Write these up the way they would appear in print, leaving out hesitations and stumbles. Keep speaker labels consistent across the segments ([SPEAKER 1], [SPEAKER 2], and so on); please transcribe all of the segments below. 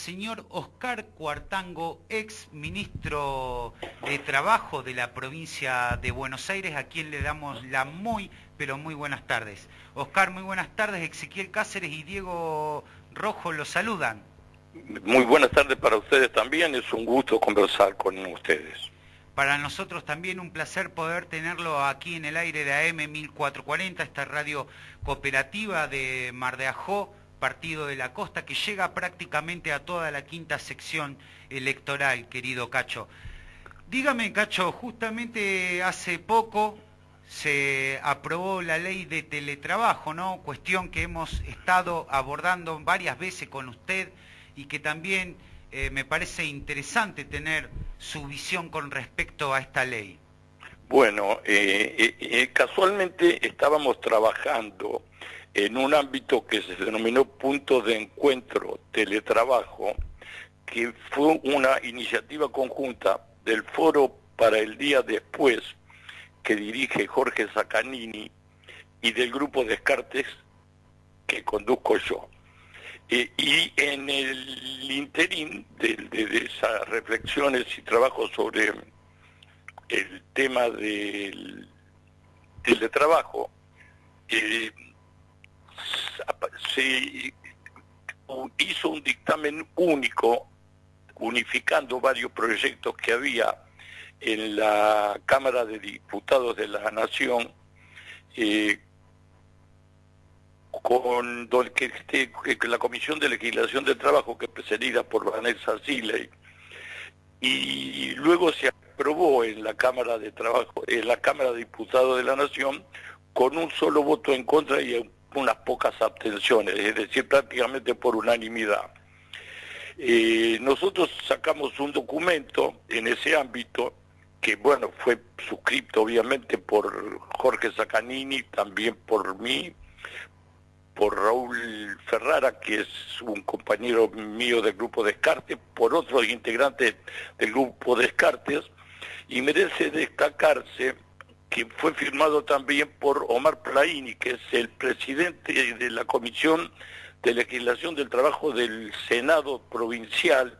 [SPEAKER 1] señor Oscar Cuartango, ex ministro de Trabajo de la provincia de Buenos Aires, a quien le damos la muy, pero muy buenas tardes. Oscar, muy buenas tardes. Ezequiel Cáceres y Diego Rojo los saludan.
[SPEAKER 2] Muy buenas tardes para ustedes también, es un gusto conversar con ustedes.
[SPEAKER 1] Para nosotros también un placer poder tenerlo aquí en el aire de AM 1440, esta radio cooperativa de Mar de Ajó, Partido de la Costa, que llega prácticamente a toda la quinta sección electoral, querido Cacho. Dígame, Cacho, justamente hace poco se aprobó la ley de teletrabajo, ¿no? Cuestión que hemos estado abordando varias veces con usted y que también me parece interesante tener su visión con respecto a esta ley.
[SPEAKER 2] Bueno, casualmente estábamos trabajando en un ámbito que se denominó Punto de Encuentro Teletrabajo, que fue una iniciativa conjunta del Foro para el Día Después, que dirige Jorge Zaccanini, y del Grupo Descartes, que conduzco yo. Y en el interín de esas reflexiones y trabajos sobre el tema del teletrabajo, se hizo un dictamen único, unificando varios proyectos que había en la Cámara de Diputados de la Nación, con que la Comisión de Legislación del Trabajo, que es presidida por Vanessa Siley, y luego se aprobó en la Cámara de Trabajo, en la Cámara de Diputados de la Nación, con un solo voto en contra y unas pocas abstenciones, es decir, prácticamente por unanimidad. Nosotros sacamos un documento en ese ámbito, que bueno, fue suscrito obviamente por Jorge Zaccanini, también por mí, por Raúl Ferrara, que es un compañero mío del Grupo Descartes, por otros integrantes del Grupo Descartes, y merece destacarse que fue firmado también por Omar Plaini, que es el presidente de la Comisión de Legislación del Trabajo del Senado Provincial,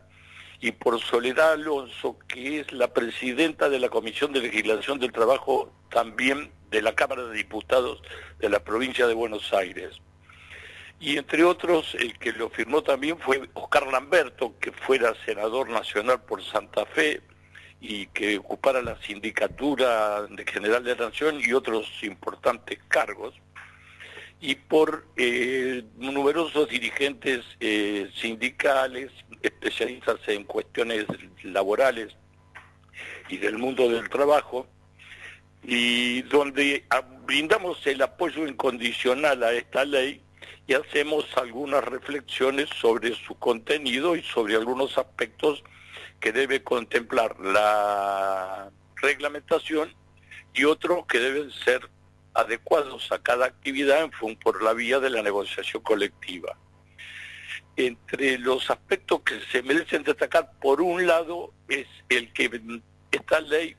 [SPEAKER 2] y por Soledad Alonso, que es la presidenta de la Comisión de Legislación del Trabajo también de la Cámara de Diputados de la provincia de Buenos Aires. Y entre otros, el que lo firmó también fue Oscar Lamberto, que fuera senador nacional por Santa Fe y que ocupara la sindicatura de General de la Nación y otros importantes cargos, y por numerosos dirigentes sindicales, especialistas en cuestiones laborales y del mundo del trabajo, y donde brindamos el apoyo incondicional a esta ley y hacemos algunas reflexiones sobre su contenido y sobre algunos aspectos que debe contemplar la reglamentación y otros que deben ser adecuados a cada actividad por la vía de la negociación colectiva. Entre los aspectos que se merecen destacar, por un lado, es el que esta ley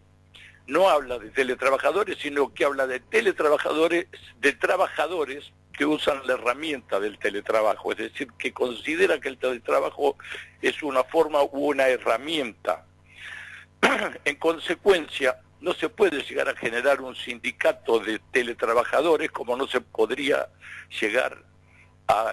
[SPEAKER 2] no habla de teletrabajadores, sino que habla de teletrabajadores, de trabajadores que usan la herramienta del teletrabajo, es decir, que considera que el teletrabajo es una forma u una herramienta. En consecuencia, no se puede llegar a generar un sindicato de teletrabajadores, como no se podría llegar a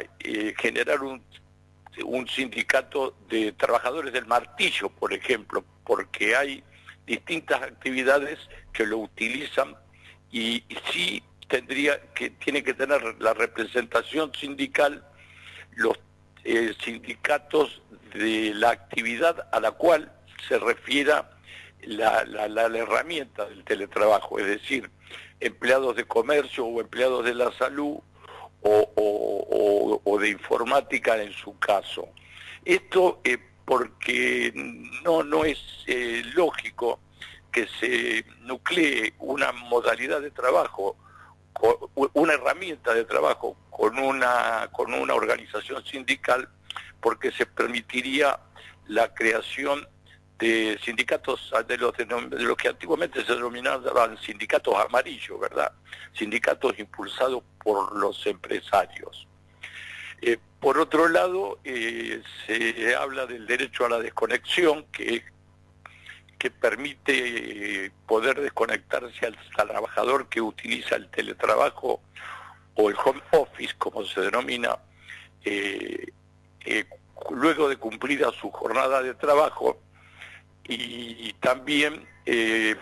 [SPEAKER 2] generar un sindicato de trabajadores del martillo, por ejemplo, porque hay distintas actividades que lo utilizan y sí tiene que tener la representación sindical los sindicatos de la actividad a la cual se refiera la herramienta del teletrabajo, es decir, empleados de comercio o empleados de la salud o de informática en su caso. Esto porque no es lógico que se nuclee una modalidad de trabajo, una herramienta de trabajo con una organización sindical, porque se permitiría la creación de sindicatos de los que antiguamente se denominaban sindicatos amarillos, ¿verdad? Sindicatos impulsados por los empresarios. Por otro lado, se habla del derecho a la desconexión, que permite poder desconectarse al trabajador que utiliza el teletrabajo o el home office, como se denomina, luego de cumplida su jornada de trabajo, y también se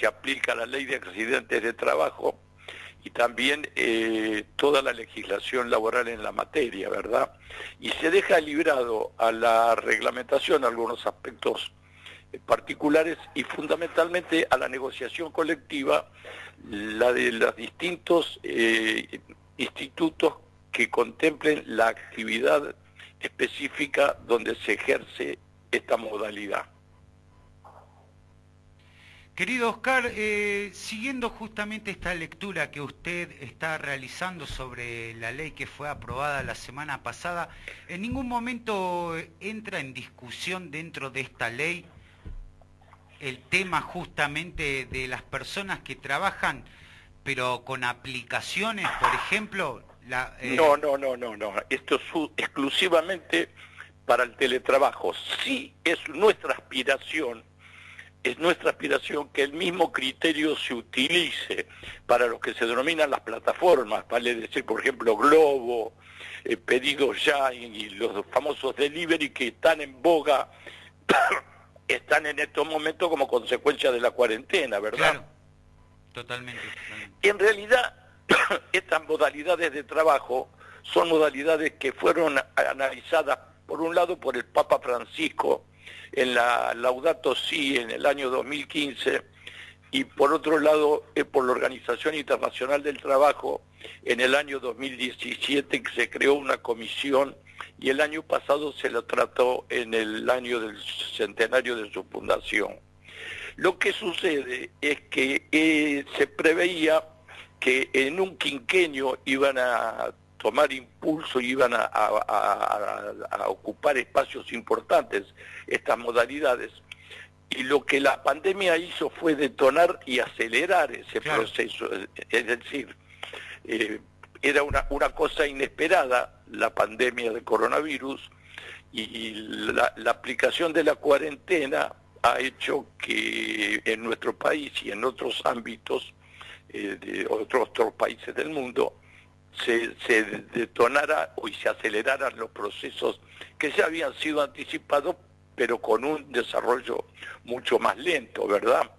[SPEAKER 2] aplica la ley de accidentes de trabajo y también toda la legislación laboral en la materia, ¿verdad? Y se deja librado a la reglamentación algunos aspectos particulares y fundamentalmente a la negociación colectiva, la de los distintos institutos que contemplen la actividad específica donde se ejerce esta modalidad.
[SPEAKER 1] Querido Oscar, siguiendo justamente esta lectura que usted está realizando sobre la ley que fue aprobada la semana pasada, ¿en ningún momento entra en discusión dentro de esta ley el tema justamente de las personas que trabajan, pero con aplicaciones, por ejemplo?
[SPEAKER 2] No. Esto es exclusivamente para el teletrabajo. Sí es nuestra aspiración que el mismo criterio se utilice para los que se denominan las plataformas, vale decir, por ejemplo, Globo, Pedidos Ya y los famosos delivery que están en boga, están en estos momentos como consecuencia de la cuarentena, ¿verdad?
[SPEAKER 1] Claro, totalmente.
[SPEAKER 2] En realidad, estas modalidades de trabajo son modalidades que fueron analizadas, por un lado, por el Papa Francisco en la Laudato Si en el año 2015, y por otro lado, por la Organización Internacional del Trabajo en el año 2017, que se creó una comisión, y el año pasado se lo trató en el año del centenario de su fundación. Lo que sucede es que se preveía que en un quinquenio iban a tomar impulso y iban a ocupar espacios importantes estas modalidades, y lo que la pandemia hizo fue detonar y acelerar ese proceso, es decir, era una cosa inesperada la pandemia de coronavirus, y la aplicación de la cuarentena ha hecho que en nuestro país y en otros ámbitos de otros países del mundo se detonara y se aceleraran los procesos que ya habían sido anticipados, pero con un desarrollo mucho más lento, ¿verdad?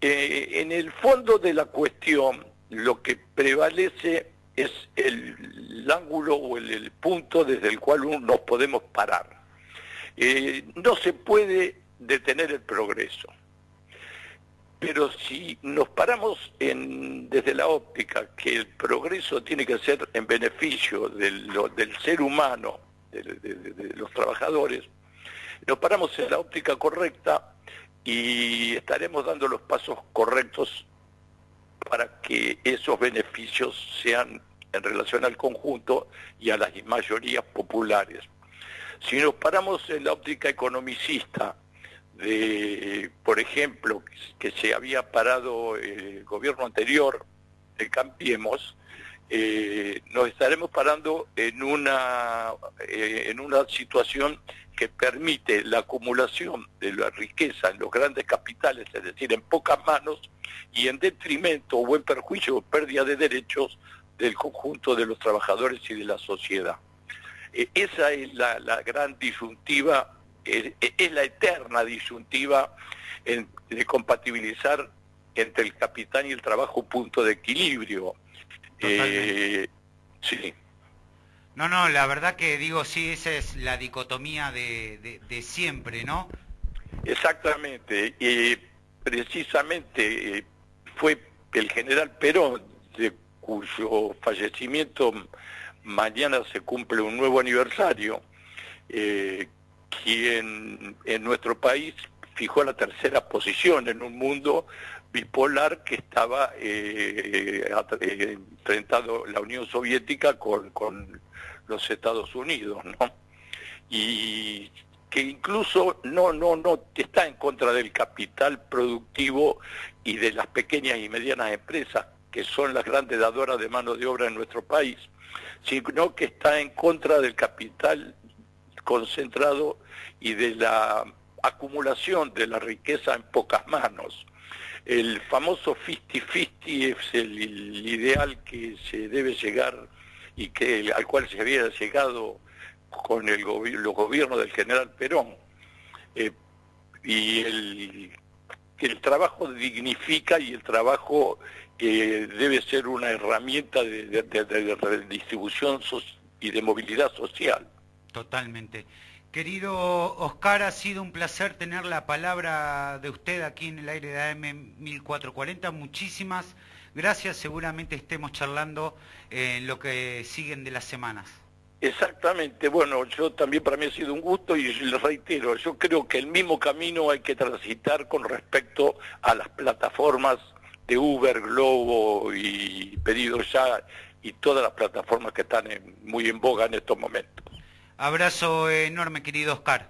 [SPEAKER 2] En el fondo de la cuestión, lo que prevalece es el ángulo o el punto desde el cual nos podemos parar. No se puede detener el progreso, pero si nos paramos desde la óptica que el progreso tiene que ser en beneficio del ser humano, de los trabajadores, nos paramos en la óptica correcta y estaremos dando los pasos correctos para que esos beneficios sean en relación al conjunto y a las mayorías populares. Si nos paramos en la óptica economicista, por ejemplo, que se había parado el gobierno anterior, de Cambiemos, nos estaremos parando en una situación que permite la acumulación de la riqueza en los grandes capitales, es decir, en pocas manos, y en detrimento o en perjuicio o pérdida de derechos del conjunto de los trabajadores y de la sociedad. Esa es la gran disyuntiva, es la eterna disyuntiva de compatibilizar entre el capital y el trabajo, punto de equilibrio. Sí.
[SPEAKER 1] No, la verdad que digo, sí, esa es la dicotomía de siempre, ¿no?
[SPEAKER 2] Exactamente, precisamente fue el general Perón, de cuyo fallecimiento mañana se cumple un nuevo aniversario, quien en nuestro país fijó la tercera posición en un mundo bipolar que estaba enfrentado la Unión Soviética con los Estados Unidos, ¿no? Y que incluso no está en contra del capital productivo y de las pequeñas y medianas empresas, que son las grandes dadoras de mano de obra en nuestro país, sino que está en contra del capital concentrado y de la acumulación de la riqueza en pocas manos. El famoso 50-50 es el ideal que se debe llegar y al cual se había llegado con los gobiernos del general Perón. Y el trabajo dignifica, y el trabajo debe ser una herramienta de redistribución y de movilidad social.
[SPEAKER 1] Totalmente. Querido Oscar, ha sido un placer tener la palabra de usted aquí en el aire de AM 1440. Muchísimas gracias. Seguramente estemos charlando en lo que siguen de las semanas.
[SPEAKER 2] Exactamente. Bueno, yo también, para mí ha sido un gusto, y les reitero, yo creo que el mismo camino hay que transitar con respecto a las plataformas de Uber, Globo y Pedido Ya, y todas las plataformas que están muy en boga en estos momentos.
[SPEAKER 1] Abrazo enorme, querido Oscar.